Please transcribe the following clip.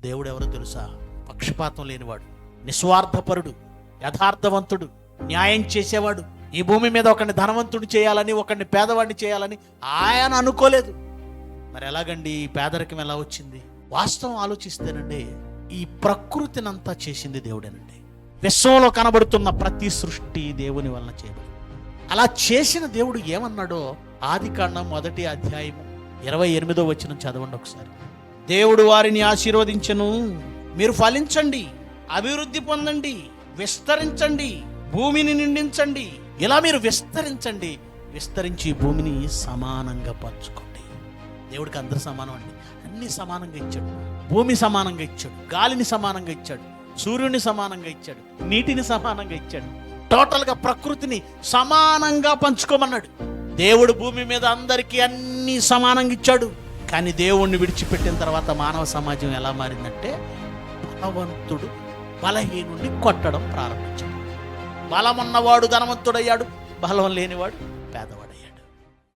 దేవుడు ఎవరో తెలుసా? పక్షపాతం లేనివాడు, నిస్వార్థపరుడు, యథార్థవంతుడు, న్యాయం చేసేవాడు. ఈ భూమి మీద ఒకరిని ధనవంతుడు చేయాలని, ఒకరిని పేదవాడిని చేయాలని ఆయన అనుకోలేదు. మరి ఎలాగండి ఈ పేదరికం ఎలా వచ్చింది? వాస్తవం ఆలోచిస్తేనండి, ఈ ప్రకృతినంతా చేసింది దేవుడేనండి. విశ్వంలో కనబడుతున్న ప్రతి సృష్టి దేవుని వలన చేయబడింది. అలా చేసిన దేవుడు ఏమన్నాడో ఆదికాండం 1వ అధ్యాయము 28వ వచనం చదవండి ఒకసారి. దేవుడు వారిని ఆశీర్వదించెను, మీరు ఫలించండి, అభివృద్ధి పొందండి, విస్తరించండి, భూమిని నిండించండి. ఇలా మీరు విస్తరించండి, విస్తరించి భూమిని సమానంగా పంచుకోండి. దేవుడికి అందరూ సమానం అండి. అన్ని సమానంగా ఇచ్చాడు. భూమి సమానంగా ఇచ్చాడు, గాలిని సమానంగా ఇచ్చాడు, సూర్యుని సమానంగా ఇచ్చాడు, నీటిని సమానంగా ఇచ్చాడు. టోటల్గా ప్రకృతిని సమానంగా పంచుకోమన్నాడు. దేవుడు భూమి మీద అందరికీ అన్ని సమానంగా ఇచ్చాడు. కానీ దేవుణ్ణి విడిచిపెట్టిన తర్వాత మానవ సమాజం ఎలా మారిందంటే, బలవంతుడు బలహీనుడిని కొట్టడం ప్రారంభించాడు. బలం ఉన్నవాడు ధనవంతుడయ్యాడు, బలం లేనివాడు పేదవాడు.